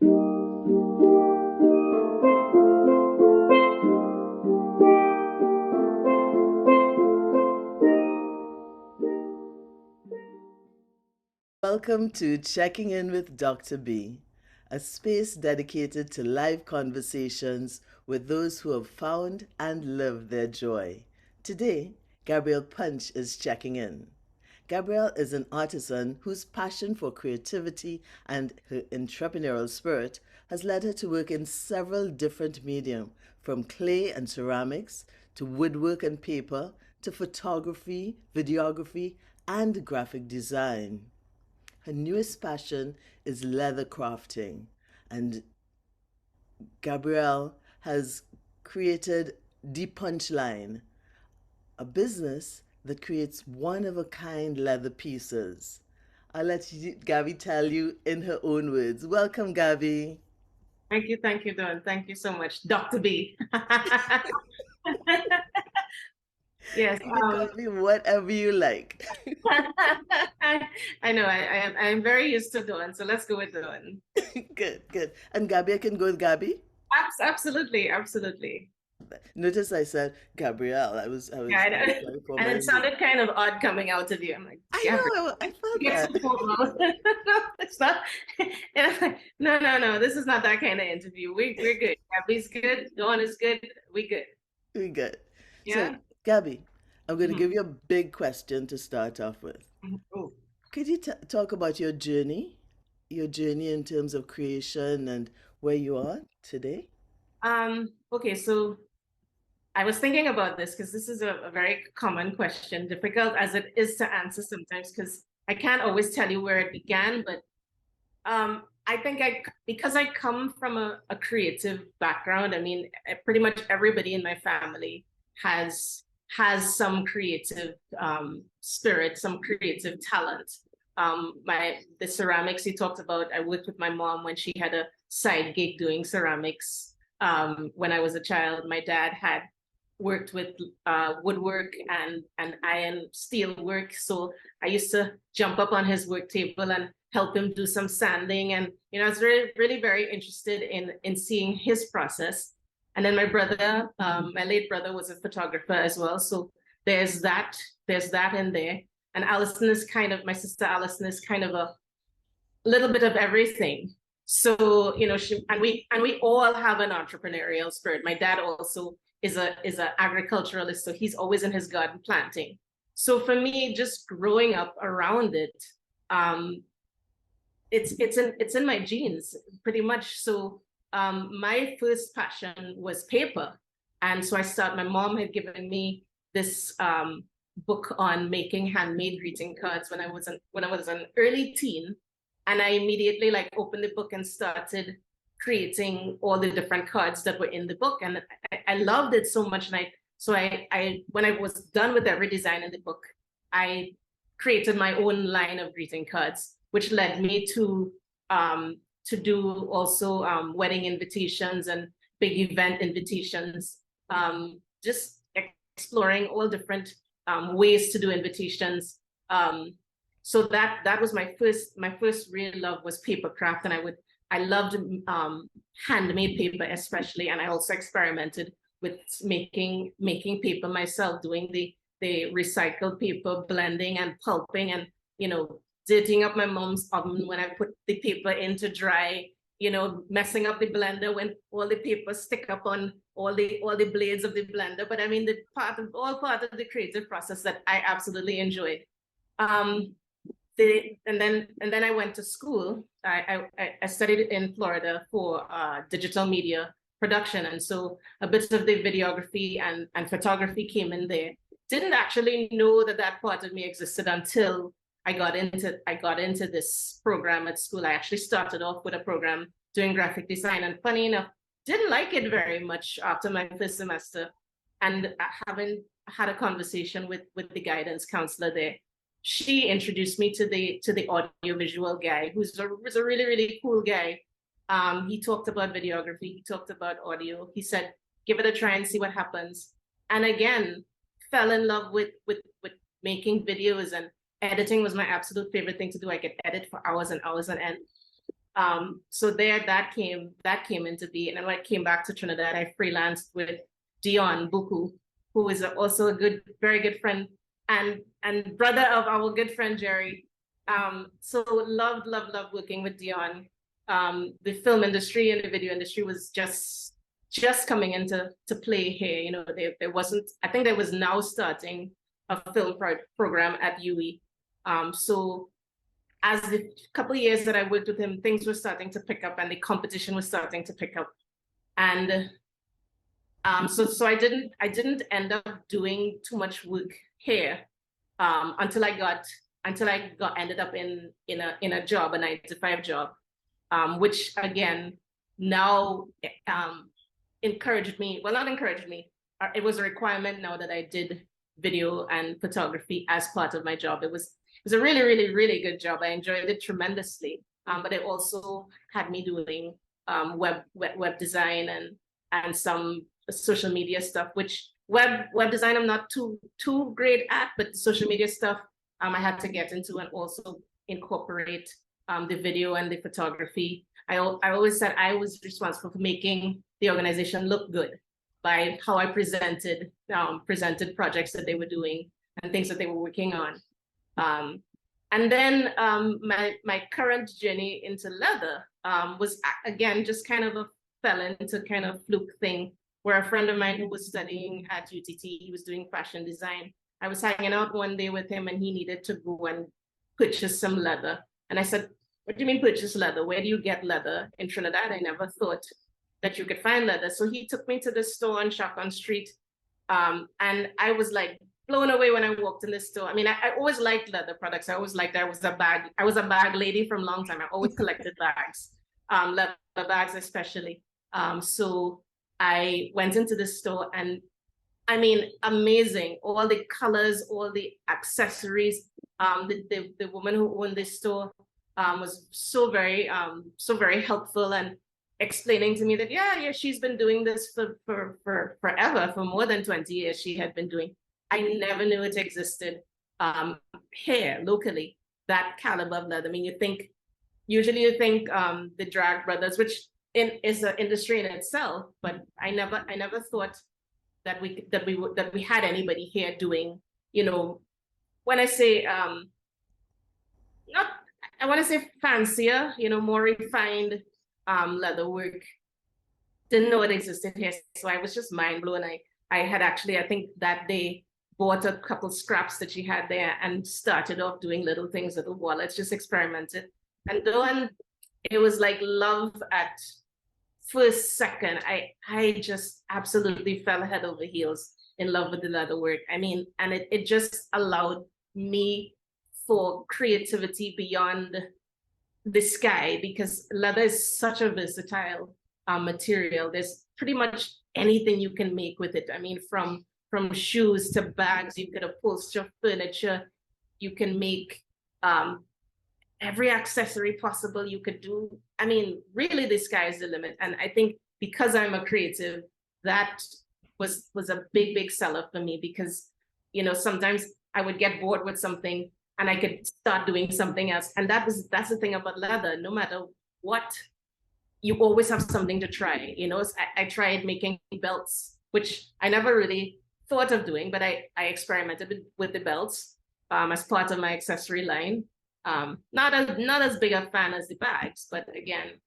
Welcome to Checking In with Dr. B, a space dedicated to live conversations with those who have found and lived their joy. Today, Gabrielle Punch is checking in. Gabrielle is an artisan whose passion for creativity and her entrepreneurial spirit has led her to work in several different mediums, from clay and ceramics to woodwork and paper to photography, videography, and graphic design. Her newest passion is leather crafting, and Gabrielle has created the Punchline, a business that creates one-of-a-kind leather pieces. I'll let Gabby tell you in her own words. Welcome, Gabby. Thank you, Dawn. Thank you so much, Dr. B. Yes. You can call me whatever you like. I know. I'm very used to Dawn, so let's go with Dawn. Good, good. And Gabby, I can go with Gabby? Absolutely, absolutely. Notice I said Gabrielle. Yeah, I know. sorry for And my it sounded kind of odd coming out of you. I'm like, I yeah, know, I felt get that. so formal. No, it's not. And I'm like, no. This is not that kind of interview. We're good. Gabby's good. Dawn is good. We good. We good. So, Yeah. Gabby, I'm going to Mhm. give you a big question to start off with. Oh. Could you talk about your journey in terms of creation and where you are today? Okay, so I was thinking about this because this is a very common question, difficult as it is to answer sometimes, because I can't always tell you where it began, but I think because I come from a creative background, I mean, pretty much everybody in my family has some creative spirit, some creative talent. The ceramics you talked about, I worked with my mom when she had a side gig doing ceramics. When I was a child, my dad had worked with woodwork and iron steel work. So I used to jump up on his work table and help him do some sanding. And I was really very interested in seeing his process. And then my brother, my late brother, was a photographer as well. So there's that, there's that in there. And Allison is kind of, my sister Allison is kind of a little bit of everything. So, we all have an entrepreneurial spirit. My dad also is a agriculturalist, so he's always in his garden planting. So for me, just growing up around it, um, it's in my genes pretty much. So my first passion was paper, and so I started. My mom had given me this book on making handmade greeting cards when I was an early teen, and I immediately like opened the book and started creating all the different cards that were in the book, and I loved it so much. And I when I was done with every design in the book, I created my own line of greeting cards, which led me to do also wedding invitations and big event invitations. Just exploring all different ways to do invitations. So that was my first real love was paper craft, and I loved handmade paper especially, and I also experimented with making paper myself, doing the recycled paper blending and pulping, and dirtying up my mom's oven when I put the paper in to dry, messing up the blender when all the paper stick up on all the blades of the blender. But I mean, all part of the creative process that I absolutely enjoyed. Um, and then I went to school. I studied in Florida for digital media production, and so a bit of the videography and photography came in there. Didn't actually know that part of me existed until I got into this program at school. I actually started off with a program doing graphic design, and funny enough, didn't like it very much after my first semester. And having had a conversation with the guidance counselor there, she introduced me to the audiovisual guy, who's a really really cool guy. He talked about videography, he talked about audio. He said, "Give it a try and see what happens." And again, fell in love with making videos, and editing was my absolute favorite thing to do. I could edit for hours and hours on end. So there that came into being. And when I came back to Trinidad, I freelanced with Dion Buku, who is also a very good friend and brother of our good friend Jerry. So loved working with Dion. The film industry and the video industry was just coming into play here. You know, there wasn't. I think there was now starting a film program at UE. So as the couple of years that I worked with him, things were starting to pick up and the competition was starting to pick up. And so I didn't end up doing too much work here until I ended up in a job, a 9-to-5 job, which again now encouraged me. Well, not encouraged me. It was a requirement now that I did video and photography as part of my job. It was a really good job. I enjoyed it tremendously. But it also had me doing web design and some social media stuff, which web design I'm not too great at, but social media stuff I had to get into and also incorporate the video and the photography. I always said I was responsible for making the organization look good by how I presented projects that they were doing and things that they were working on. And then my current journey into leather was again just kind of fell into kind of fluke thing where a friend of mine who was studying at UTT, he was doing fashion design. I was hanging out one day with him and he needed to go and purchase some leather. And I said, "What do you mean purchase leather? Where do you get leather in Trinidad? I never thought that you could find leather." So he took me to the store on Chacon Street. And I was like blown away when I walked in the store. I mean, I always liked leather products. I always liked, I was a bag lady from a long time. I always collected bags, leather bags especially. So I went into the store and I mean, amazing, all the colors, all the accessories. The woman who owned this store was so very helpful and explaining to me that yeah, she's been doing this for forever, for more than 20 years she had been doing. I never knew it existed here locally, that caliber of leather. I mean, usually you think the drag brothers, which is an industry in itself, but I never thought that we had anybody here doing, you know, when I say not, I want to say fancier, you know, more refined leather work. Didn't know it existed here, so I was just mind blown. I had actually, I think that day, bought a couple scraps that she had there and started off doing little things, little wallets, just experimented. And then it was like love at first second. I just absolutely fell head over heels in love with the leather work. I mean, and it just allowed me for creativity beyond the sky, because leather is such a versatile material. There's pretty much anything you can make with it. I mean, from shoes to bags, you could upholster furniture, you can make every accessory possible you could do. I mean, really the sky is the limit. And I think because I'm a creative, that was a big seller for me, because, you know, sometimes I would get bored with something and I could start doing something else. And that's the thing about leather. No matter what, you always have something to try. You know, I tried making belts, which I never really thought of doing, but I experimented with the belts as part of my accessory line. Not as big a fan as the bags, but again,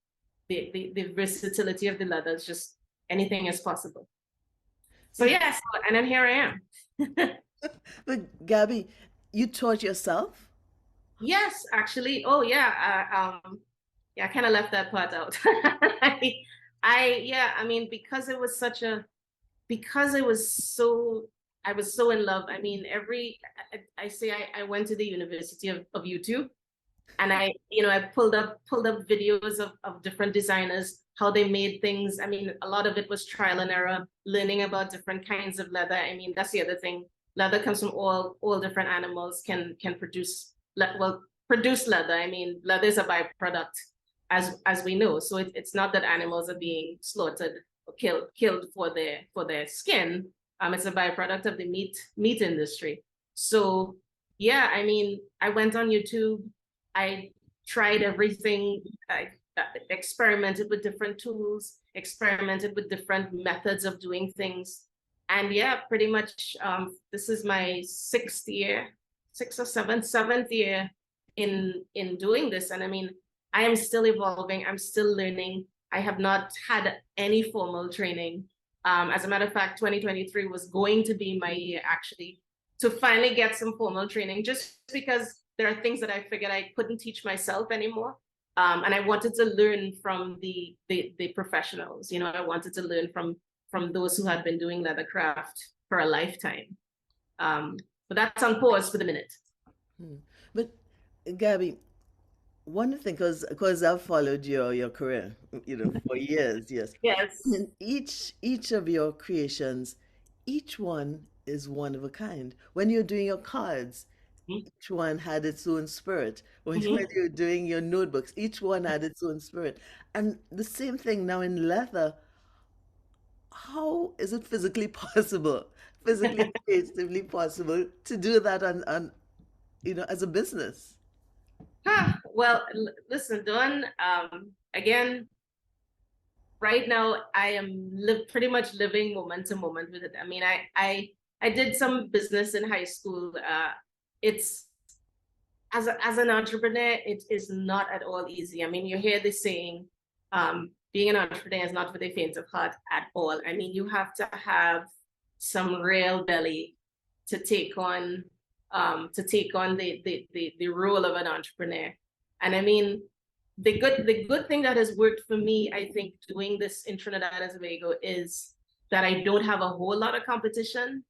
the versatility of the leather is just anything is possible. So yes, and then here I am. But Gabby, you taught yourself? Yes, actually. Oh yeah. Yeah, I kind of left that part out. I mean, because it was I was so in love. I mean, I say I went to the University of YouTube, and I pulled up videos of different designers, how they made things. I mean, a lot of it was trial and error, learning about different kinds of leather. I mean, that's the other thing. Leather comes from all different animals, can produce leather. I mean, leather is a byproduct, as we know. So it's not that animals are being slaughtered or killed for their skin. It's a byproduct of the meat industry. So yeah, I mean, I went on YouTube. I tried everything. experimented with different tools, experimented with different methods of doing things. And yeah, pretty much this is my sixth or seventh year in doing this. And I mean, I am still evolving, I'm still learning. I have not had any formal training. As a matter of fact, 2023 was going to be my year actually to finally get some formal training, just because there are things that I figured I couldn't teach myself anymore. And I wanted to learn from the professionals. You know, I wanted to learn from those who had been doing leather craft for a lifetime. But that's on pause for the minute. But Gabby, one thing, because I've followed your career, for years, yes. Yes. And each of your creations, each one is one of a kind. When you're doing your cards, each one had its own spirit. When Mm-hmm. you're doing your notebooks, each one had its own spirit. And the same thing now in leather. How is it physically possible, physically, creatively possible to do that as a business? Well, listen, Dawn, again, right now I am pretty much living moment to moment with it. I mean, I did some business in high school. It's as an entrepreneur, it is not at all easy. I mean, you hear the saying, being an entrepreneur is not for the faint of heart at all. I mean, you have to have some real belly to take on the role of an entrepreneur. And I mean, the good thing that has worked for me, I think, doing this in Trinidad and Tobago is that I don't have a whole lot of competition,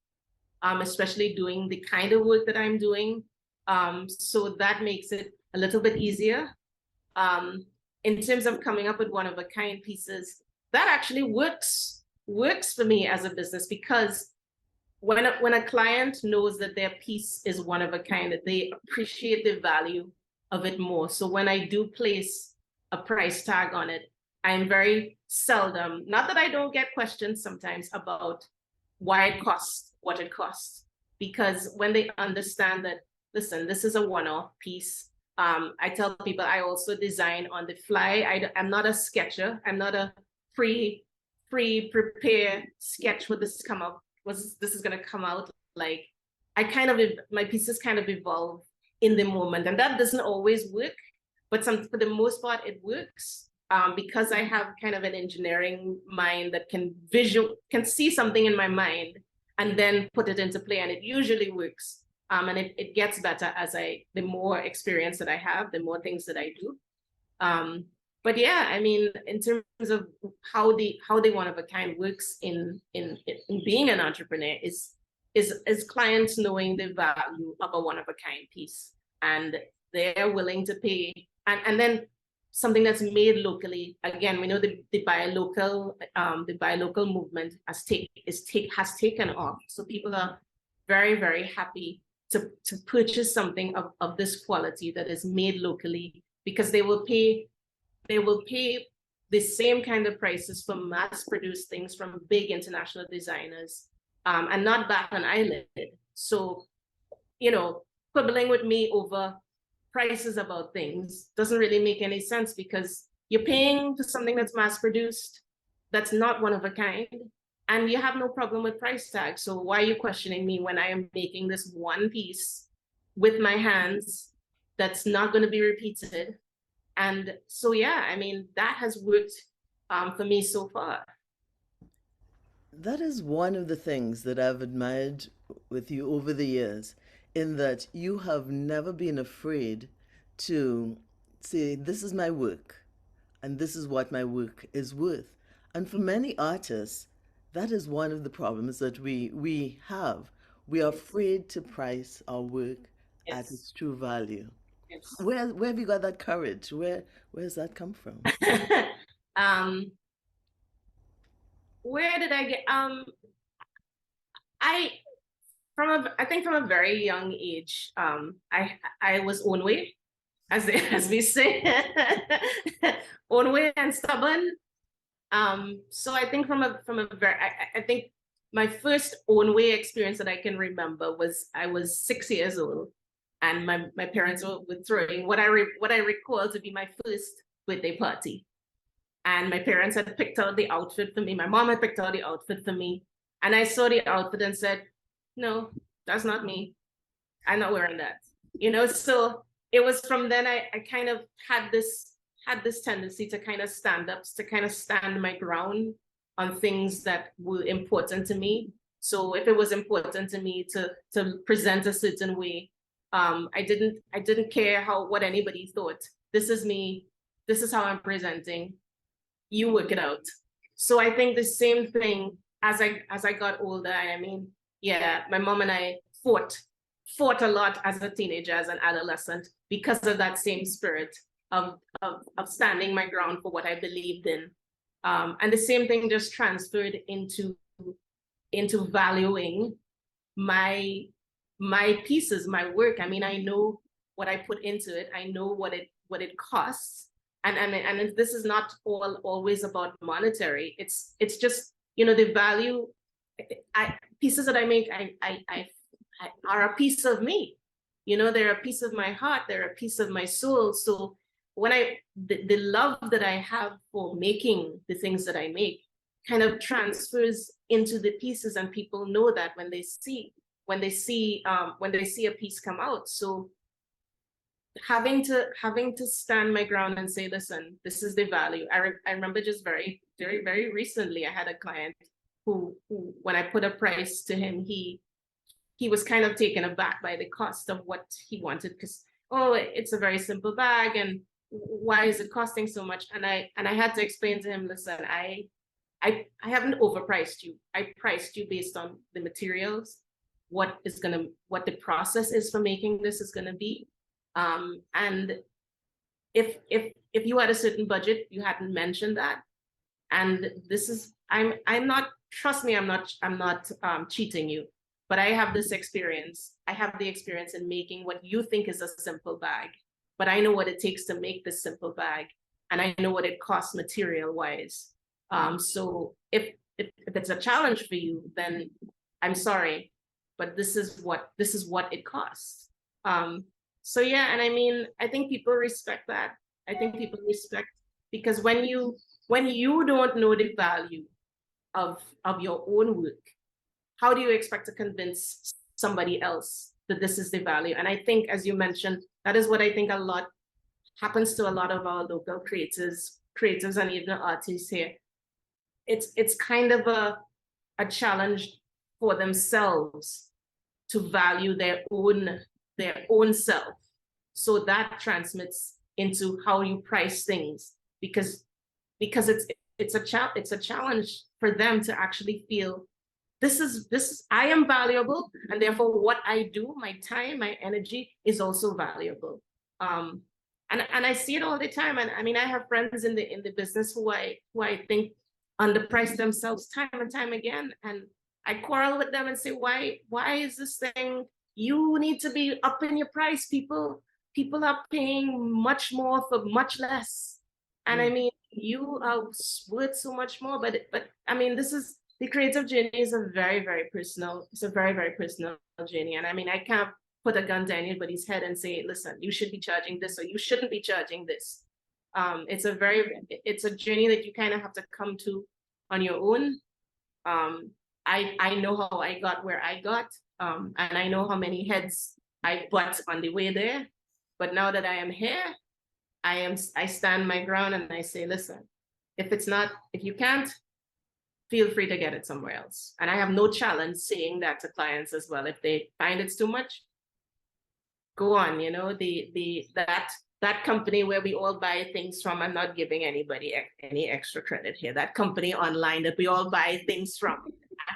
especially doing the kind of work that I'm doing. So that makes it a little bit easier. Um, in terms of coming up with one of a kind pieces, that actually works for me as a business, because when a client knows that their piece is one of a kind, that they appreciate the value of it more. So when I do place a price tag on it, I'm very seldom, not that I don't get questions sometimes about why it costs what it costs, because when they understand that, listen, this is a one-off piece. I tell people I also design on the fly. I'm not a sketcher. I'm not a pre-prepare sketch what this come up was this is going to come out like. My pieces kind of evolve in the moment, and that doesn't always work, but for the most part it works, because I have kind of an engineering mind that can see something in my mind and then put it into play, and it usually works. And it gets better the more experience that I have, the more things that I do. But yeah, I mean, in terms of how the one of a kind works in being an entrepreneur is clients knowing the value of a one of a kind piece, and they're willing to pay, and then something that's made locally. Again, we know the buy local movement has taken off, so people are very, very happy to purchase something of this quality that is made locally, because they will pay the same kind of prices for mass produced things from big international designers, and not bat an eyelid. So, quibbling with me over prices about things doesn't really make any sense, because you're paying for something that's mass produced, that's not one of a kind, and you have no problem with price tags. So why are you questioning me when I am making this one piece with my hands that's not going to be repeated? And so, yeah, I mean, that has worked for me so far. That is one of the things that I've admired with you over the years, in that you have never been afraid to say, this is my work, and this is what my work is worth. And for many artists, that is one of the problems that we have. We are Yes, afraid to price our work at yes, its true value. yes. Where have you got that courage? Where's that come from? um, where did I get? I I think from a very young age, I was own way, as we say, own way and stubborn. So I think from a very, I think my first own way experience that I can remember was I was 6 years old, and my parents were throwing what I recall to be my first birthday party. And my parents had picked out the outfit for me. My mom had picked out the outfit for me. And I saw the outfit and said, no, that's not me. I'm not wearing that. So it was from then I kind of had this tendency to kind of stand up, to kind of stand my ground on things that were important to me. So if it was important to me to present a certain way, I didn't care what anybody thought. This is me. This is how I'm presenting. You work it out. So I think the same thing as I got older. I mean, yeah, my mom and I fought a lot as a teenager, as an adolescent, because of that same spirit of standing my ground for what I believed in. And the same thing just transferred into valuing my pieces, my work. I mean, I know what I put into it. I know what it costs. And this is not always about monetary. It's just, the value. Pieces that I make, I are a piece of me. They're a piece of my heart. They're a piece of my soul. So when the love that I have for making the things that I make kind of transfers into the pieces, and people know that when they see a piece come out. So having to stand my ground and say, listen, this is the value. I remember just very, very, very recently, I had a client who when I put a price to him, he was kind of taken aback by the cost of what he wanted, because, oh, it's a very simple bag, and why is it costing so much? And I had to explain to him, listen, I haven't overpriced you. I priced you based on the materials, what the process is for making this is gonna be. And if you had a certain budget, you hadn't mentioned that. And this is, I'm not, trust me, I'm not cheating you, but I have this experience. I have the experience in making what you think is a simple bag, but I know what it takes to make this simple bag, and I know what it costs material wise. So if it's a challenge for you, then I'm sorry, but this is what it costs. So yeah, and I mean, I think people respect that. I think people respect, because when you don't know the value of your own work, how do you expect to convince somebody else that this is the value? And I think, as you mentioned, that is what I think a lot happens to a lot of our local creatives and even artists here. It's kind of a challenge for themselves to value their own self. So that transmits into how you price things, because it's a challenge for them to actually feel this I am valuable, and therefore what I do, my time, my energy is also valuable. And I see it all the time. And I mean, I have friends in the business who I think underprice themselves time and time again. And I quarrel with them and say, why is this thing, you need to be up in your price. People are paying much more for much less. And I mean, you are worth so much more. But I mean, the creative journey is a very, very personal journey. And I mean, I can't put a gun to anybody's head and say, listen, you should be charging this or you shouldn't be charging this. It's a journey that you kind of have to come to on your own. I know how I got where I got, and I know how many heads I butt on the way there. But now that I am here, I stand my ground and I say, listen, if you can't, feel free to get it somewhere else. And I have no challenge saying that to clients as well. If they find it's too much, go on. That company where we all buy things from, I'm not giving anybody any extra credit here. That company online that we all buy things from,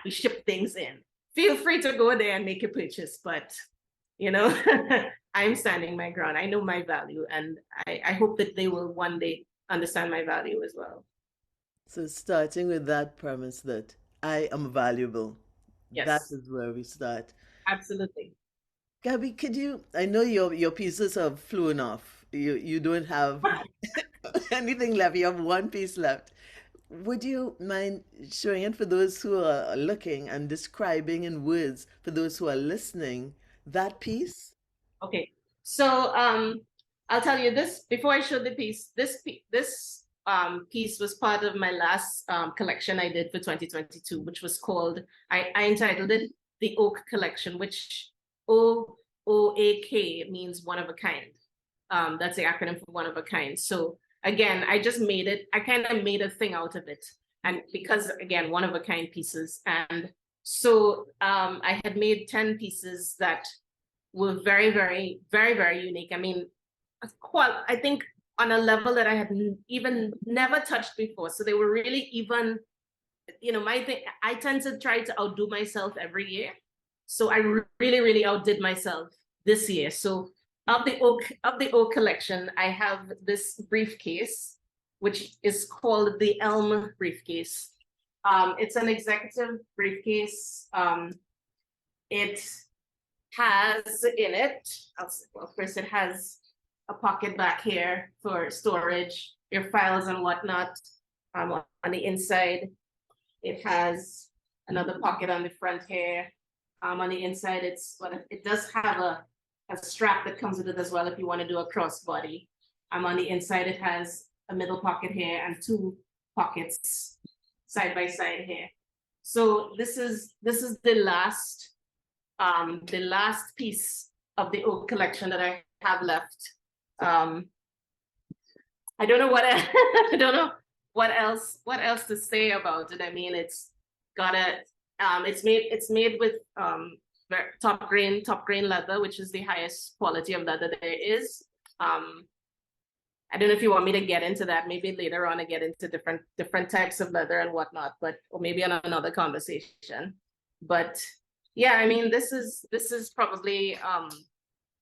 we ship things in. Feel free to go there and make a purchase, but I'm standing my ground. I know my value, and I hope that they will one day understand my value as well. So starting with that premise that I am valuable, that Yes, is where we start. absolutely. Gabby, I know your pieces have flown off. You don't have anything left. You have one piece left. Would you mind showing it for those who are looking and describing in words for those who are listening that piece? Okay. So I'll tell you this before I show the piece. This piece was part of my last collection I did for 2022, which was called, I entitled it the Oak Collection, which OAK means one of a kind. That's the acronym for one of a kind. So again, I just made it, I kind of made a thing out of it. And because again, one of a kind pieces. And so I had made 10 pieces that were very, very, very, very unique. I mean, I think on a level that I had even never touched before. So they were really even, you know, my thing, I tend to try to outdo myself every year. So I really, really outdid myself this year. So of the oak collection, I have this briefcase, which is called the Elm briefcase. It's an executive briefcase. It has in it, well, first it has a pocket back here for storage, your files and whatnot. On the inside, it has another pocket on the front here. On the inside, it does have a strap that comes with it as well if you want to do a crossbody. On the inside, it has a middle pocket here and two pockets side by side here. So this is the last piece of the oak collection that I have left. I don't know what I don't know what else to say about it. I mean, it's got a it's made with top grain leather, which is the highest quality of leather there is. I don't know if you want me to get into that. Maybe later on I get into different types of leather and whatnot, or maybe on another conversation. But yeah, I mean, this is probably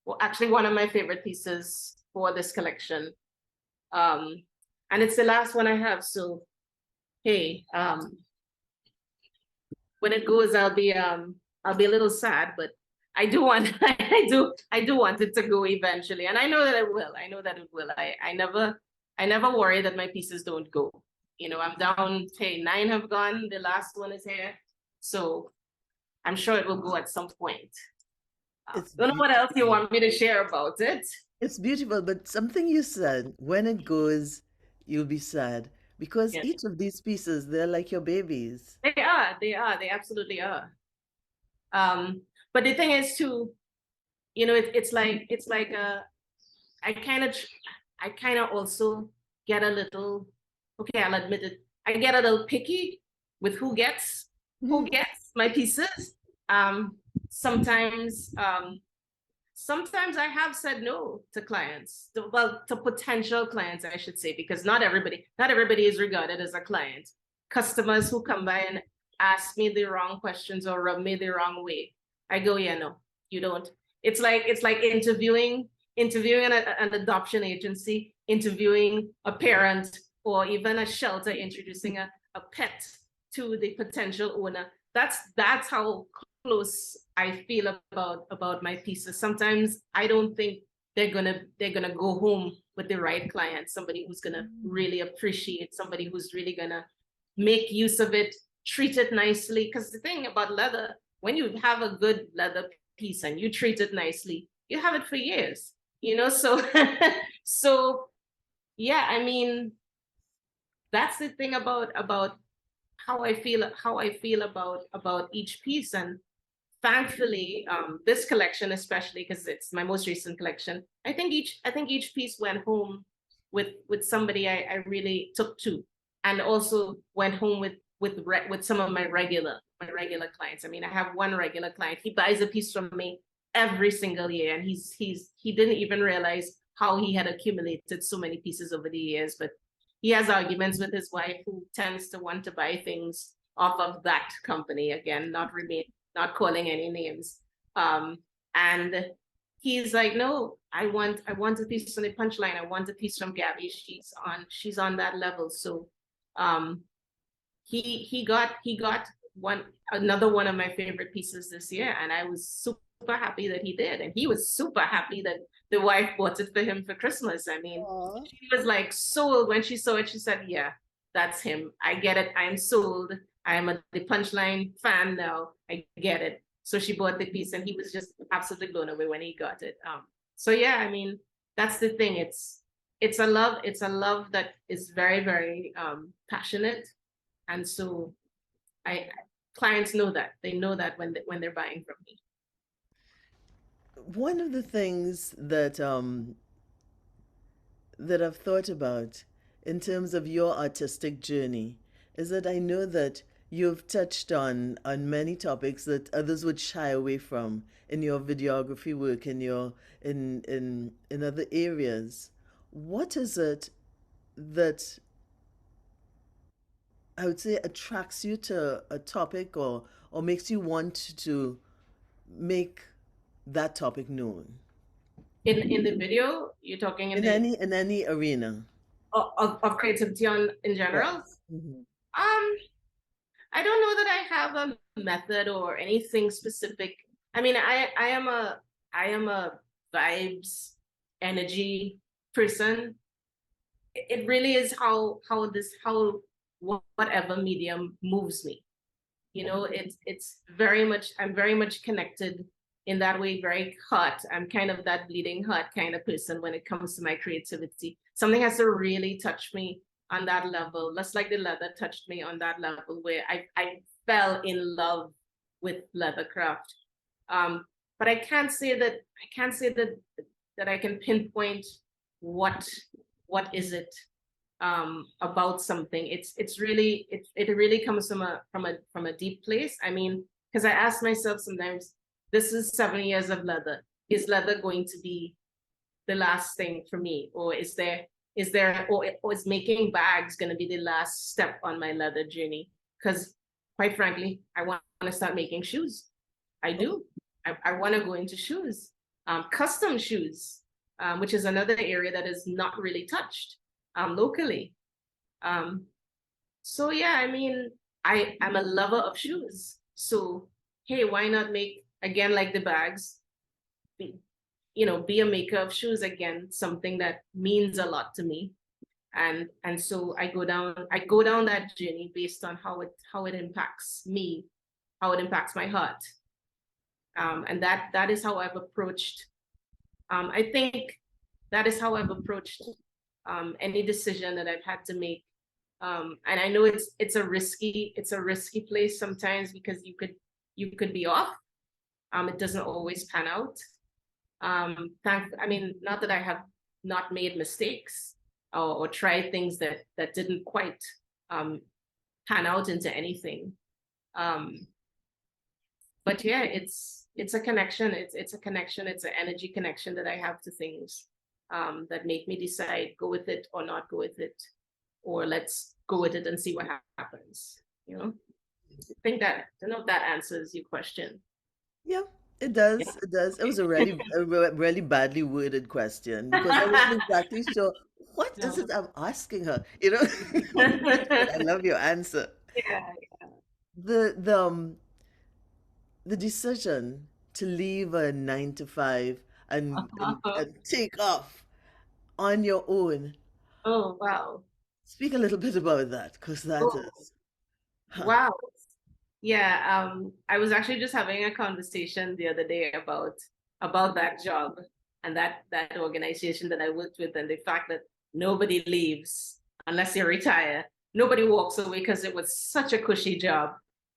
well, actually one of my favorite pieces for this collection. And it's the last one I have. So hey, when it goes, I'll be a little sad, but I do want I do want it to go eventually, and I know that it will. I know that it will. I never worry that my pieces don't go. You know, I'm down. Hey, 9 have gone. The last one is here, so I'm sure it will go at some point. I don't know what else you want me to share about it. It's beautiful, but something you said, when it goes, you'll be sad. Because Yes. each of these pieces, they're like your babies. They absolutely are. But the thing is too, you know, it's like I kind of also get a little, okay, I'll admit it, I get a little picky with who gets my pieces. Sometimes I have said no to clients, to potential clients, I should say, because not everybody is regarded as a client. Customers who come by and ask me the wrong questions or rub me the wrong way, I go, yeah, no, you don't. It's like interviewing an adoption agency, interviewing a parent, or even a shelter introducing a pet to the potential owner. That's how close I feel about my pieces. Sometimes I don't think they're gonna go home with the right client, somebody who's gonna really appreciate, somebody who's really gonna make use of it, treat it nicely. Because the thing about leather, when you have a good leather piece and you treat it nicely, you have it for years, you know. So so yeah, I mean, that's the thing about how I feel about each piece. And thankfully, this collection, especially because it's my most recent collection, I think each piece went home with somebody I really took to, and also went home with some of my regular clients. I mean, I have one regular client. He buys a piece from me every single year, and he didn't even realize how he had accumulated so many pieces over the years. But he has arguments with his wife, who tends to want to buy things off of that company. Again, not calling any names. And he's like, no, I want a piece from the Punchline. I want a piece from Gabby. She's on that level. So he got another one of my favorite pieces this year, and I was super happy that he did, and he was super happy that the wife bought it for him for Christmas. I mean, Aww. she was like sold when she saw it. She said, yeah, that's him. I get it. I'm sold. I'm the Punchline fan now. I get it. So she bought the piece, and he was just absolutely blown away when he got it. So yeah, I mean, that's the thing. It's a love that is very, very passionate. And so I clients know that. They know that when they're buying from me. One of the things that I've thought about in terms of your artistic journey is that I know that you've touched on many topics that others would shy away from in your videography work, in your in other areas. What is it that I would say attracts you to a topic, or makes you want to make that topic known In the video, you're talking in the in any arena? of creativity on in general. Yes. Mhm. Um, I don't know that I have a method or anything specific. I mean, I am a vibes energy person. It really is how whatever medium moves me. You know, it's very much, I'm very much connected in that way, very hot. I'm kind of that bleeding heart kind of person when it comes to my creativity. Something has to really touch me on that level, just like the leather touched me on that level where I fell in love with leather craft. But I can't say that I can pinpoint what what is it about something. It really comes from a deep place. I mean, because I ask myself sometimes, this is 7 years of leather. Is leather going to be the last thing for me, or or is making bags going to be the last step on my leather journey? Because quite frankly, I want to start making shoes. I do. I want to go into shoes, custom shoes, which is another area that is not really touched locally. Um, so yeah, I mean, I'm a lover of shoes. So hey, why not make again like the bags, be, be a maker of shoes again, something that means a lot to me. And so I go down that journey based on how it impacts me, how it impacts my heart. And that is how I've approached I think that is how I've approached any decision that I've had to make. And I know it's a risky place sometimes because you could be off. It doesn't always pan out. I mean, not that I have not made mistakes or tried things that didn't quite um, pan out into anything. Um, but yeah, it's a connection. It's a connection. It's an energy connection that I have to things that make me decide go with it or not go with it, or let's go with it and see what happens. You know, I don't know if that answers your question. Yeah, it does. Yeah. It does. It was a really badly worded question because I wasn't exactly sure what is No. it I'm asking her. You know, but I love your answer. Yeah. The the decision to leave a 9 to 5 and take off on your own. Oh, wow. Speak a little bit about that because that Oh, is, huh. wow. Yeah, I was actually just having a conversation the other day about that job and that organization that I worked with, and the fact that nobody leaves unless you retire. Nobody walks away because it was such a cushy job.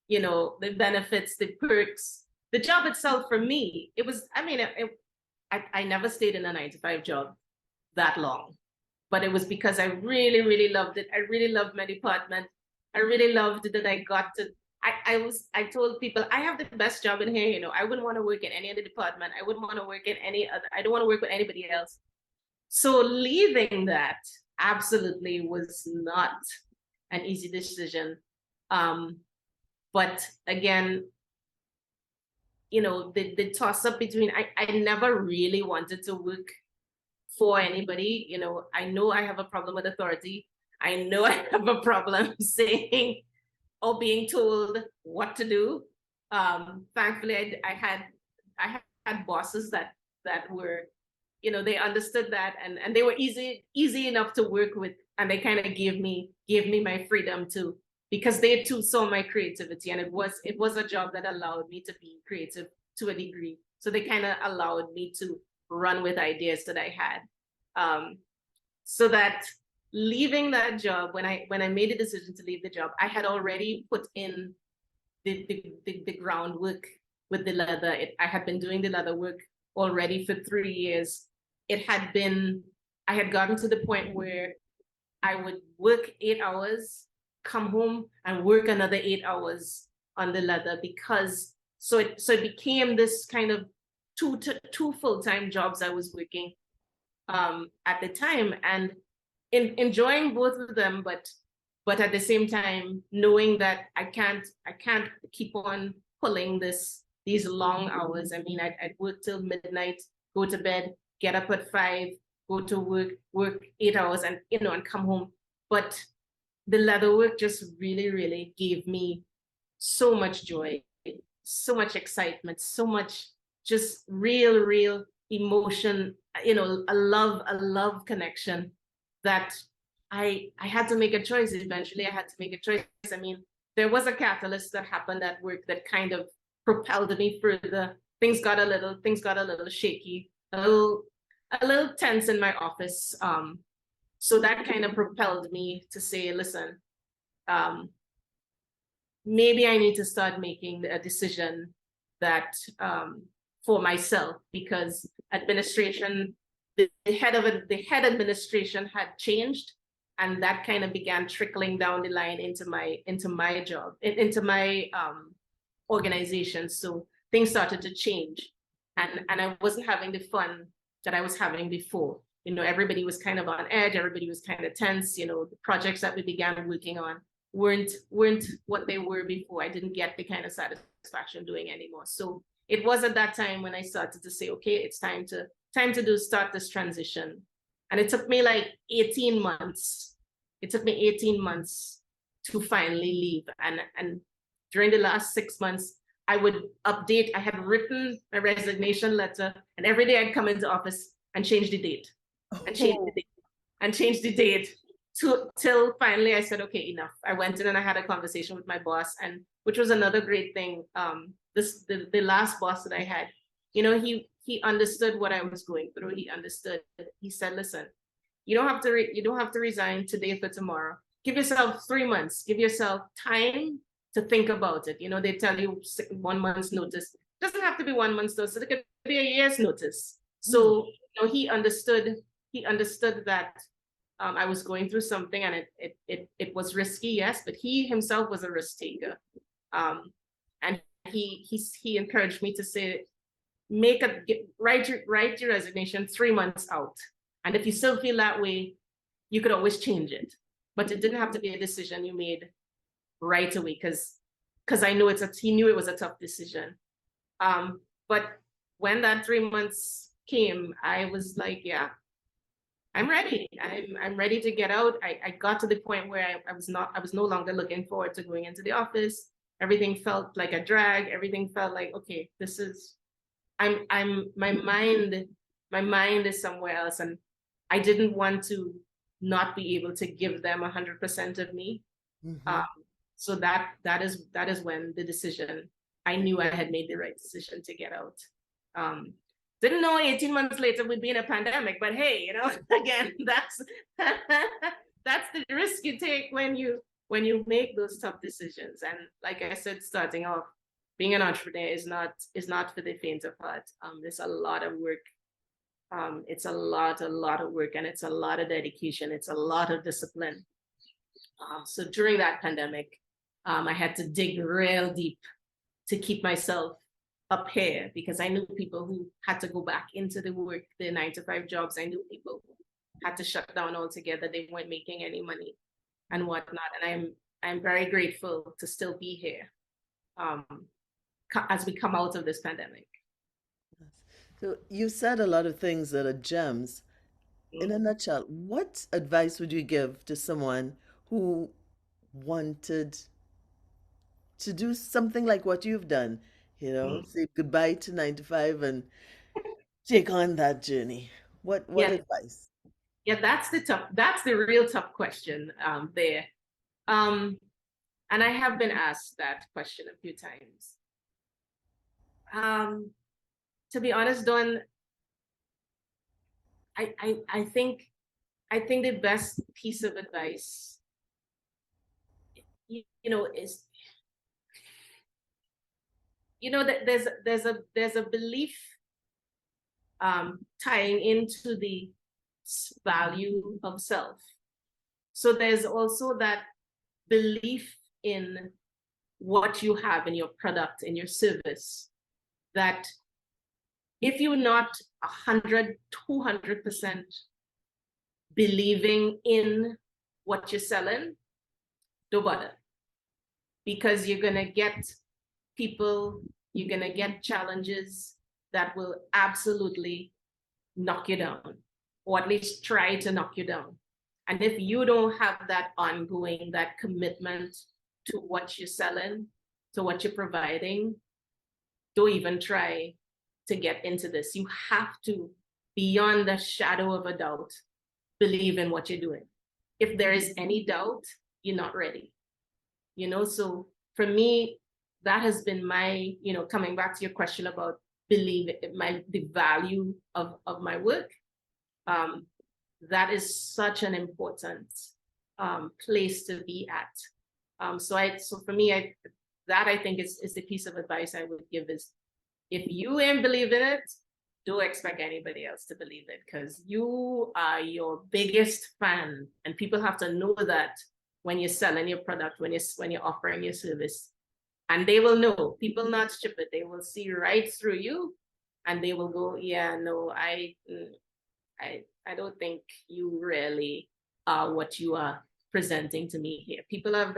You know, the benefits, the perks, the job itself for me, it was, I mean, I never stayed in a 9 to 5 job that long, but it was because I really, really loved it. I really loved my department. I really loved that I got to. I told people I have the best job in here. You know, I wouldn't want to work in any other department. I wouldn't want to work in any other. I don't want to work with anybody else. So leaving that absolutely was not an easy decision. Um, but again, the toss up between I never really wanted to work for anybody. You know, I know I have a problem with authority. I know I have a problem saying or being told what to do. Thankfully, I had bosses that were, they understood that, and they were easy enough to work with, and they kind of gave me my freedom to, because they too saw my creativity, and it was a job that allowed me to be creative to a degree. So they kind of allowed me to run with ideas that I had. So that leaving that job, when I made the decision to leave the job, I had already put in the groundwork with the leather. I had been doing the leather work already for 3 years. I had gotten to the point where I would work 8 hours, come home and work another 8 hours on the leather, because so it became this kind of two full-time jobs I was working at the time, and enjoying both of them, but at the same time knowing that I can't keep on pulling these long hours. I mean, I'd work till midnight, go to bed, get up at 5, go to work 8 hours, and and come home. But the leather work just really, really gave me so much joy, so much excitement, so much just real emotion, a love connection, that I had to make a choice. Eventually I had to make a choice. I mean, there was a catalyst that happened at work that kind of propelled me further. Things got a little shaky, a little tense in my office. So that kind of propelled me to say, listen, um, maybe I need to start making a decision that for myself, because administration, the head administration had changed, and that kind of began trickling down the line into my job, into my organization. So things started to change, and I wasn't having the fun that I was having before. Everybody was kind of on edge, everybody was kind of tense. The projects that we began working on weren't what they were before. I didn't get the kind of satisfaction doing anymore. So it was at that time when I started to say, okay, it's time to start this transition. And it took me like 18 months. It took me 18 months to finally leave. And during the last 6 months, I would update. I had written a resignation letter, and every day I'd come into office and change the date, and change the date, and change the date, till finally I said, okay, enough. I went in and I had a conversation with my boss, and which was another great thing. The last boss that I had, he understood what I was going through. He understood. He said, listen, you don't have to resign today for tomorrow. Give yourself 3 months. Give yourself time to think about it. They tell you 1 month's notice. It doesn't have to be 1 month's notice. It could be a year's notice. So he understood. He understood that I was going through something, and it was risky, yes, but he himself was a risk taker. And he encouraged me to say, write your resignation 3 months out. And if you still feel that way, you could always change it. But it didn't have to be a decision you made right away, because I know he knew it was a tough decision. But when that 3 months came, I was like, yeah, I'm ready. I'm ready to get out. I got to the point where I was no longer looking forward to going into the office. Everything felt like a drag. Everything felt like, okay, my mind is somewhere else, and I didn't want to not be able to give them 100% of me. So that is when the decision, I knew I had made the right decision to get out. Didn't know 18 months later we'd be in a pandemic, but hey, again, that's that's the risk you take when you make those tough decisions. And like I said, starting off, being an entrepreneur is not for the faint of heart. There's a lot of work. It's a lot of work, and it's a lot of dedication. It's a lot of discipline. So during that pandemic, I had to dig real deep to keep myself up here, because I knew people who had to go back into the 9-to-5 jobs. I knew people who had to shut down altogether. They weren't making any money and whatnot. And I'm very grateful to still be here as we come out of this pandemic. So you said a lot of things that are gems. In a nutshell, what advice would you give to someone who wanted to do something like what you've done? Say goodbye to 9 to 5 and take on that journey. What Yeah, advice? yeah, that's the real tough question there. And I have been asked that question a few times. To be honest, Dawn, I think the best piece of advice, is, that there's a belief tying into the value of self. So there's also that belief in what you have in your product, in your service, that if you're not 100, 200% believing in what you're selling, don't bother. Because you're going to get people, you're going to get challenges that will absolutely knock you down, or at least try to knock you down. And if you don't have that ongoing, that commitment to what you're selling, to what you're providing, don't even try to get into this. You have to, beyond the shadow of a doubt, believe in what you're doing. If there is any doubt, you're not ready. So for me, that has been my, coming back to your question about the value of my work. That is such an important place to be at. So for me, I think is the piece of advice I would give is, if you ain't believe in it, don't expect anybody else to believe it, because you are your biggest fan, and people have to know that when you're selling your product, when you're offering your service, and they will know. People not stupid; they will see right through you, and they will go, "Yeah, no, I don't think you really are what you are presenting to me here." People are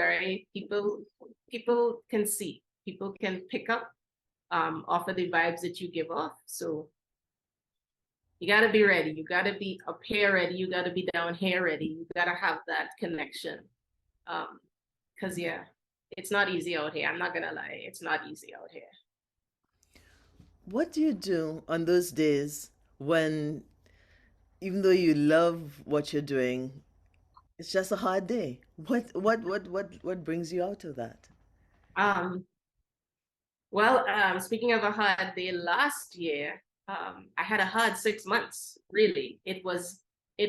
people can see, people can pick up off of the vibes that you give off. So you got to be ready. You got to be up here ready. You got to be down here ready. You got to have that connection. Because, yeah, it's not easy out here. I'm not going to lie. It's not easy out here. What do you do on those days when, even though you love what you're doing, it's just a hard day? What brings you out of that? Um, well, speaking of a hard day, last year, I had a hard 6 months, really. It was, I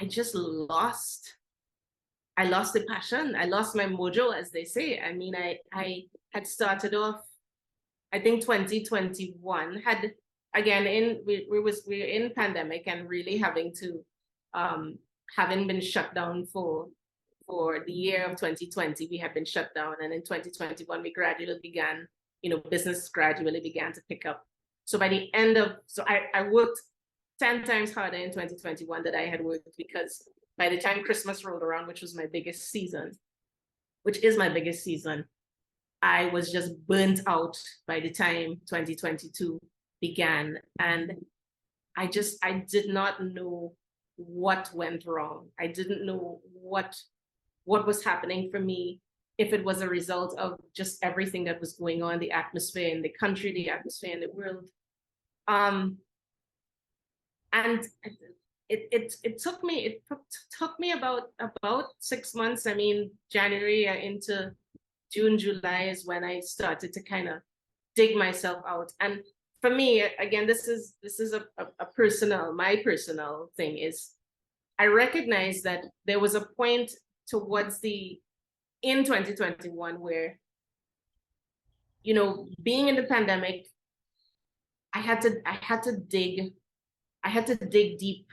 just I lost the passion. I lost my mojo, as they say. I mean, I had started off, I think 2021 had, again, we were in pandemic, and really having been shut down for the year of 2020, we had been shut down. And in 2021, we gradually began, business gradually began to pick up. So by the end of, so I worked 10 times harder in 2021 that I had worked, because by the time Christmas rolled around, which is my biggest season, I was just burnt out by the time 2022 began. And I did not know what went wrong. I didn't know what was happening for me, if it was a result of just everything that was going on, the atmosphere in the country, the atmosphere in the world. And it took me about 6 months. I mean, January into June, July is when I started to kind of dig myself out. And for me, again, this is my personal thing is, I recognize that there was a point in 2021 where, being in the pandemic, I had to dig deep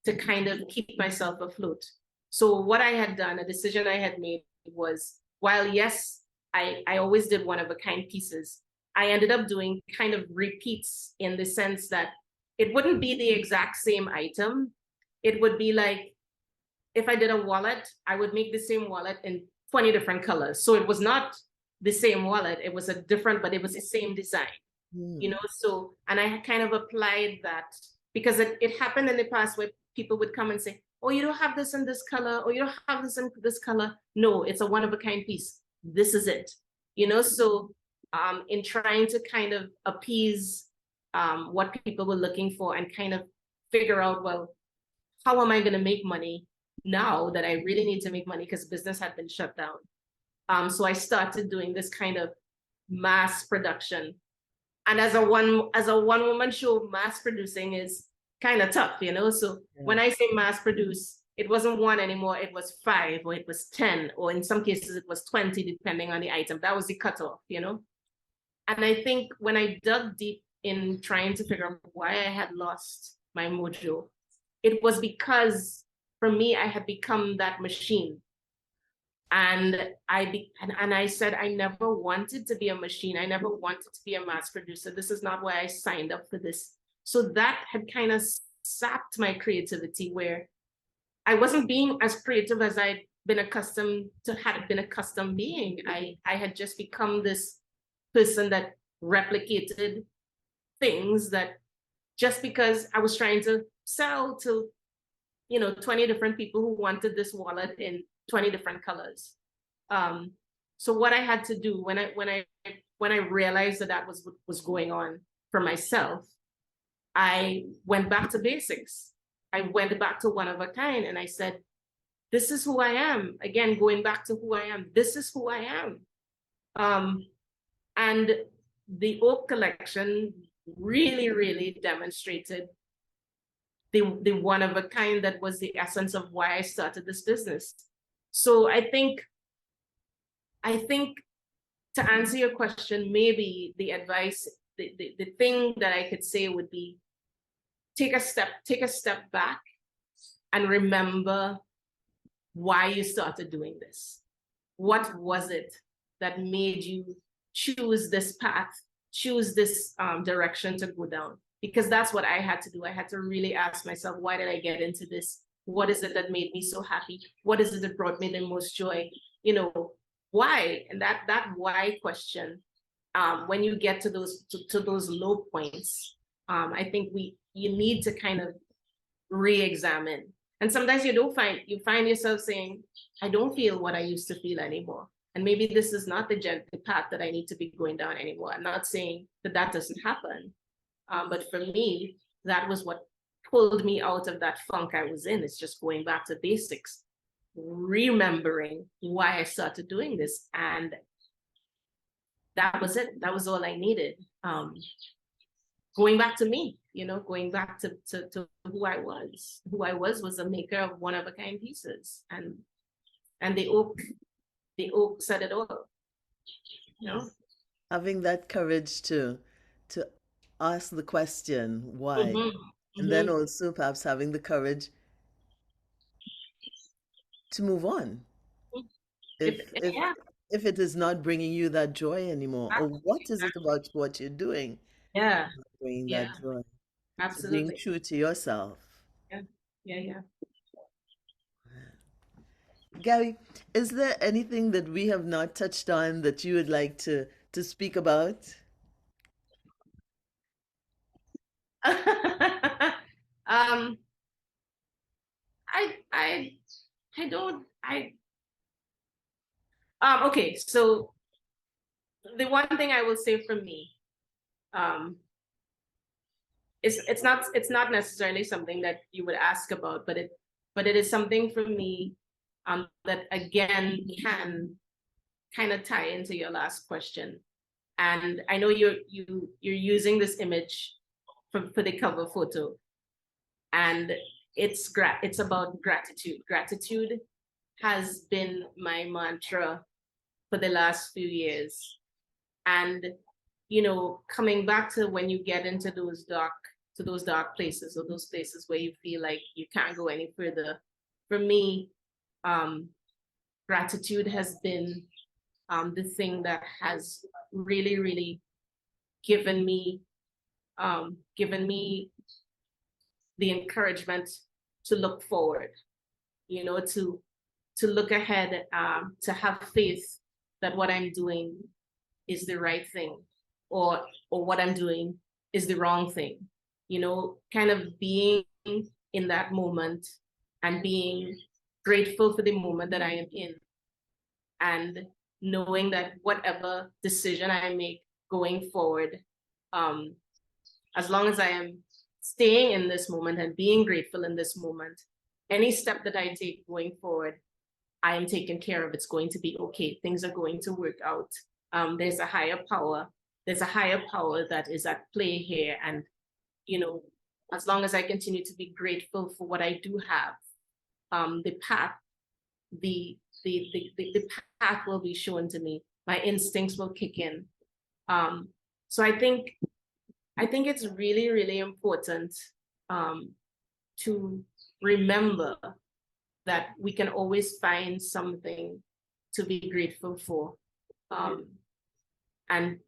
to kind of keep myself afloat. So what I had done, a decision I had made was, while yes, I always did one of a kind pieces, I ended up doing kind of repeats, in the sense that it wouldn't be the exact same item. It would be like, if I did a wallet, I would make the same wallet in 20 different colors. So it was not the same wallet, it was but it was the same design. So, and I kind of applied that, because it happened in the past where people would come and say, "Oh, you don't have this in this color, or you don't have this in this color." No, it's a one of a kind piece. This is it. So in trying to kind of appease what people were looking for, and kind of figure out, well, how am I going to make money now that I really need to make money, because business had been shut down. So I started doing this kind of mass production. And as a one woman show, mass producing is kind of tough, you know? So when I say mass produce, it wasn't one anymore, it was 5 or it was 10, or in some cases it was 20, depending on the item. That was the cutoff, you know? And I think when I dug deep in trying to figure out why I had lost my mojo, it was because for me, I had become that machine. And I said, I never wanted to be a machine. I never wanted to be a mass producer. This is not why I signed up for this. So that had kind of sapped my creativity, where I wasn't being as creative as I'd been accustomed to, had been accustomed being. I had just become this person that replicated things, that just because I was trying to sell to, 20 different people who wanted this wallet in 20 different colors. So what I had to do when I realized that was going on for myself, I went back to basics. I went back to one of a kind, and I said, this is who I am. Again, going back to who I am. This is who I am. And the Oak collection really, really demonstrated the one of a kind that was the essence of why I started this business. So I think to answer your question, maybe the advice, the thing that I could say would be, take a step back and remember why you started doing this. What was it that made you choose this path, choose this direction to go down? Because that's what I had to do. I had to really ask myself, why did I get into this? What is it that made me so happy? What is it that brought me the most joy? Why? And that why question, when you get to those low points, I think you need to kind of re-examine. And sometimes you find yourself saying, I don't feel what I used to feel anymore. And maybe this is not the path that I need to be going down anymore. I'm not saying that doesn't happen. But for me, that was what pulled me out of that funk I was in. It's just going back to basics, remembering why I started doing this. And that was it. That was all I needed. Going back to me, going back to who I was. Who I was a maker of one-of-a-kind pieces. And the oak said it all. Having that courage to ask the question why, and then Mm-hmm. also perhaps having the courage to move on If, if if if yeah, if it is not bringing you that joy anymore, or what is it about what you're doing yeah, not bringing yeah, that joy? So being absolutely. true to yourself. Yeah, yeah, Gary, is there anything that we have not touched on that you would like to speak about? yeah. I I I don't I okay, so the one thing I will say for me, um it's not necessarily something that you would ask about, but it is something for me, that again can kind of tie into your last question. And I know you're using this image for the cover photo, and it's about gratitude. Gratitude has been my mantra for the last few years. And coming back to when you get into those dark places, or those places where you feel like you can't go any further, for me, gratitude has been the thing that has really, really given me the encouragement to look forward, to look ahead, to have faith that what I'm doing is the right thing, or what I'm doing is the wrong thing. Kind of being in that moment and being grateful for the moment that I am in, and knowing that whatever decision I make going forward, um, as long as I am staying in this moment and being grateful in this moment, any step that I take going forward, I am taken care of. It's going to be okay. Things are going to work out. There's a higher power. There's a higher power that is at play here. And, as long as I continue to be grateful for what I do have, the path, the path will be shown to me. My instincts will kick in. So I think it's really, really important to remember that we can always find something to be grateful for, and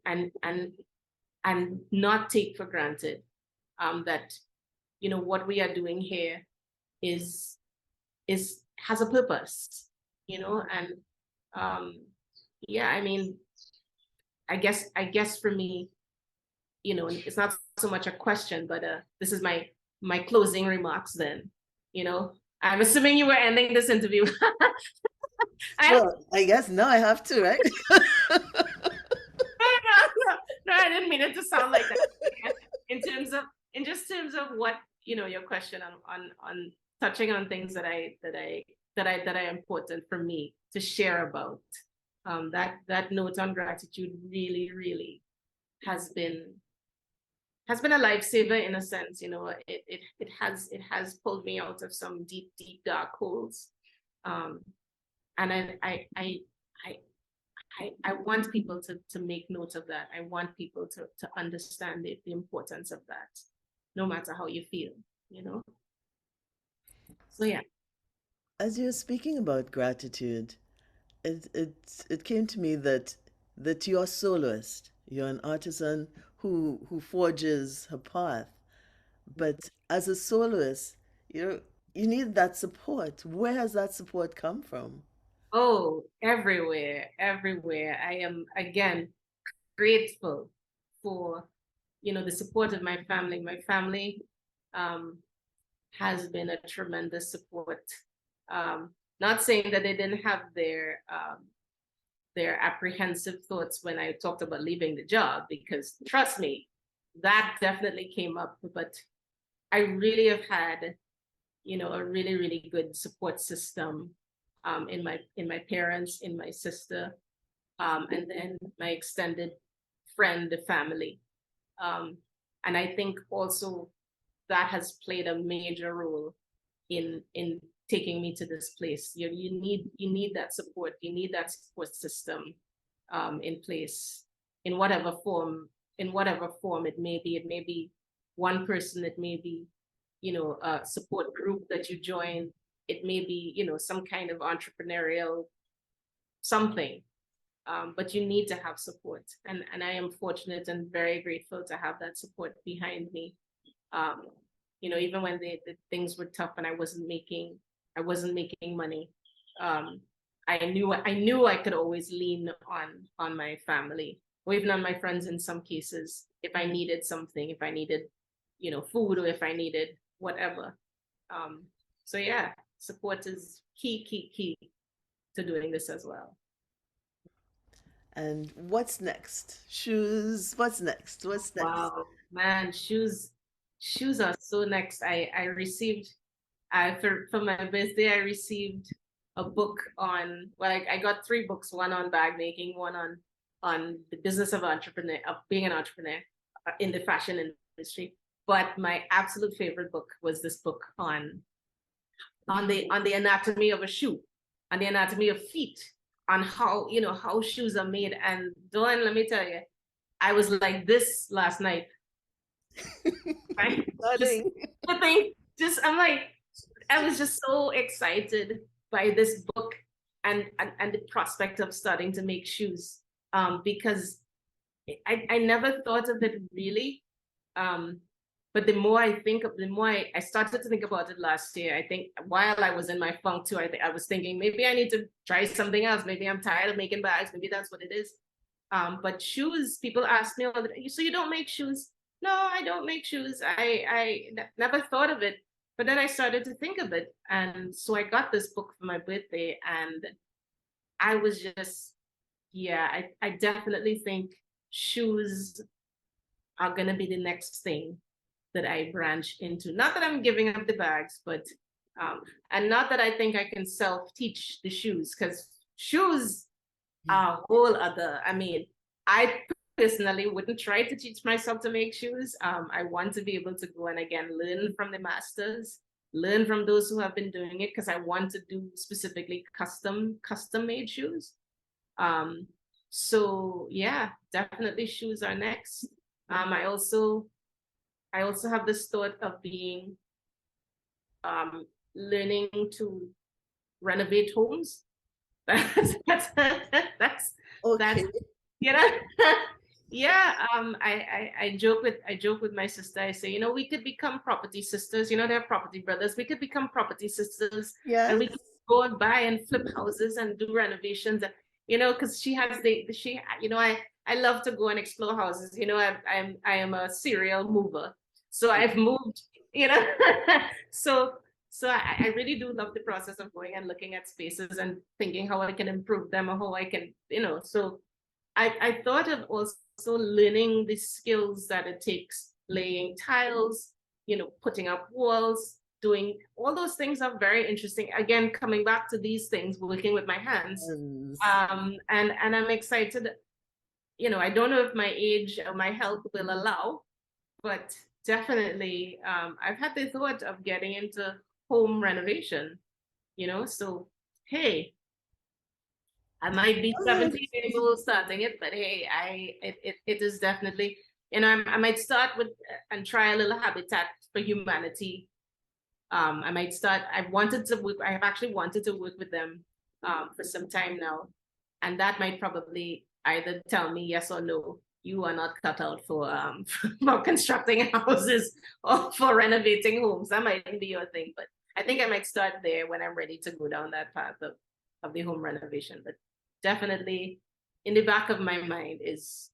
not take for granted that what we are doing here is has a purpose, and yeah, I mean, I guess for me, it's not so much a question, but this is my closing remarks then. I'm assuming you were ending this interview. Well, I guess now I have to, right? No, I didn't mean it to sound like that. In terms of what your question on touching on things that are important for me to share about. That note on gratitude really, really has been a lifesaver in a sense. It has pulled me out of some deep dark holes, and I want people to make note of that. I want people to understand the importance of that, no matter how you feel. So yeah. As you're speaking about gratitude, it came to me that you're a soloist. You're an artisan who forges her path. But as a soloist, you need that support. Where has that support come from? Oh, everywhere, everywhere. I am again grateful for the support of my family. My family has been a tremendous support. Not saying that they didn't have their apprehensive thoughts when I talked about leaving the job, because trust me, that definitely came up. But I really have had a really, really good support system in my parents, in my sister, and then my extended friend, the family. And I think also that has played a major role in taking me to this place. You need that support. You need that support system in place in whatever form it may be. It may be one person. It may be a support group that you join. It may be some kind of entrepreneurial something. But you need to have support, and I am fortunate and very grateful to have that support behind me. Even when the things were tough and I wasn't making money, I knew I could always lean on my family, or even on my friends in some cases, if I needed something, if I needed food, or if I needed whatever. So yeah, support is key to doing this as well. And what's next? Shoes. What's next? What's next? Wow, man, shoes are so next. I received for my birthday, I received a book on, well, I got 3 books, one on bag making, one on the business of being an entrepreneur in the fashion industry. But my absolute favorite book was this book on the anatomy of a shoe, on the anatomy of feet, on how how shoes are made. And Dawn, let me tell you, I was like this last night. Right? Just Darling. I'm like, I was just so excited by this book and the prospect of starting to make shoes, because I never thought of it really. But the more I started to think about it last year. I think while I was in my funk too, I was thinking maybe I need to try something else. Maybe I'm tired of making bags. Maybe that's what it is. But shoes, people ask me all the time, so you don't make shoes? No, I don't make shoes. I never thought of it. But then I started to think of it. And so I got this book for my birthday, and I was just, yeah, I definitely think shoes are going to be the next thing that I branch into. Not that I'm giving up the bags, but, and not that I think I can self-teach the shoes, because shoes are a whole other, I mean, I personally wouldn't try to teach myself to make shoes. I want to be able to go and again learn from the masters, learn from those who have been doing it, because I want to do specifically custom made shoes. So yeah, definitely shoes are next. I also have this thought of being learning to renovate homes. That's Okay. you know yeah. I joke with my sister. I say, we could become property sisters. They're property brothers. We could become property sisters, and we Yes. could go and buy and flip houses and do renovations. Because she has I love to go and explore houses. I am a serial mover, so I've moved. you know so I really do love the process of going and looking at spaces and thinking how I can improve them, or how I can, so I thought of also learning the skills that it takes, laying tiles, putting up walls, doing all those things are very interesting. Again, coming back to these things, working with my hands. Yes. And I'm excited. I don't know if my age or my health will allow, but definitely, I've had the thought of getting into home renovation, so hey, I might be Yes. 17 years old starting it, but hey, it is definitely, I might start with and try a little Habitat for Humanity. I might start, I have actually wanted to work with them for some time now. And that might probably either tell me yes or no, you are not cut out for for constructing houses or for renovating homes. That might be your thing, but I think I might start there when I'm ready to go down that path of the home renovation. But definitely in the back of my mind is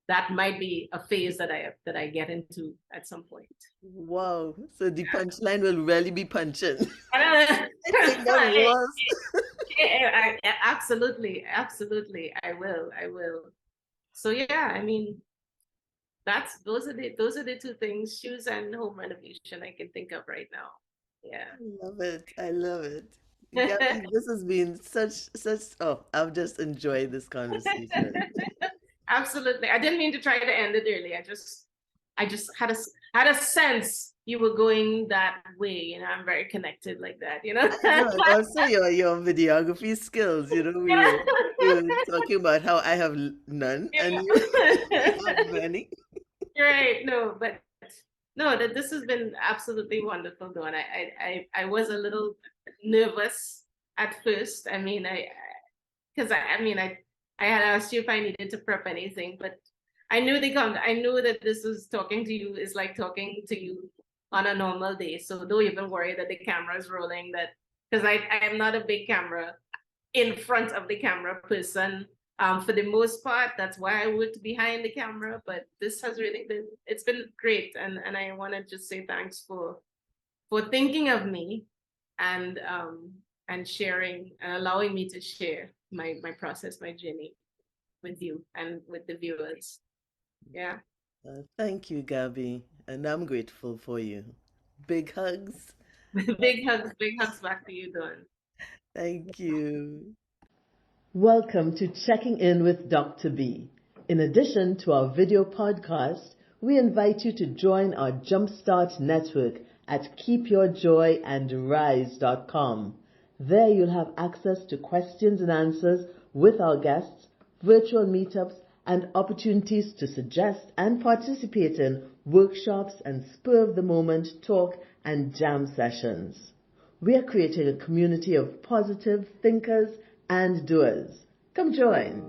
that might be a phase that I get into at some point. Wow. So the punchline will really be punching. I Hitting don't them know. walls. Absolutely, absolutely. I will. So yeah, I mean, those are the two things, shoes and home renovation, I can think of right now. Yeah. I love it. I love it. Gabby, this has been such oh, I've just enjoyed this conversation. Absolutely. I didn't mean to try to end it early. I just had a sense you were going that way. I'm very connected like that, I know, and also your videography skills. We were talking about how I have none and you, you have many. Right. No, but no, that this has been absolutely wonderful, though. And I was a little nervous at first. I mean, because I had asked you if I needed to prep anything, but I knew that this was talking to you is like talking to you on a normal day. So don't even worry that the camera is rolling, that because I am not a big camera in front of the camera person. For the most part, that's why I worked behind the camera. But this has really it's been great. And I want to just say thanks for thinking of me and sharing and allowing me to share my process, my journey with you and with the viewers. Yeah. Thank you, Gabby, and I'm grateful for you. Big hugs. Big hugs back to you, Dawn. Thank you. Welcome to Checking In with Dr. B. In addition to our video podcast, we invite you to join our Jumpstart network at keepyourjoyandrise.com. There you'll have access to questions and answers with our guests, virtual meetups, and opportunities to suggest and participate in workshops and spur-of-the-moment talk and jam sessions. We are creating a community of positive thinkers and doers. Come join.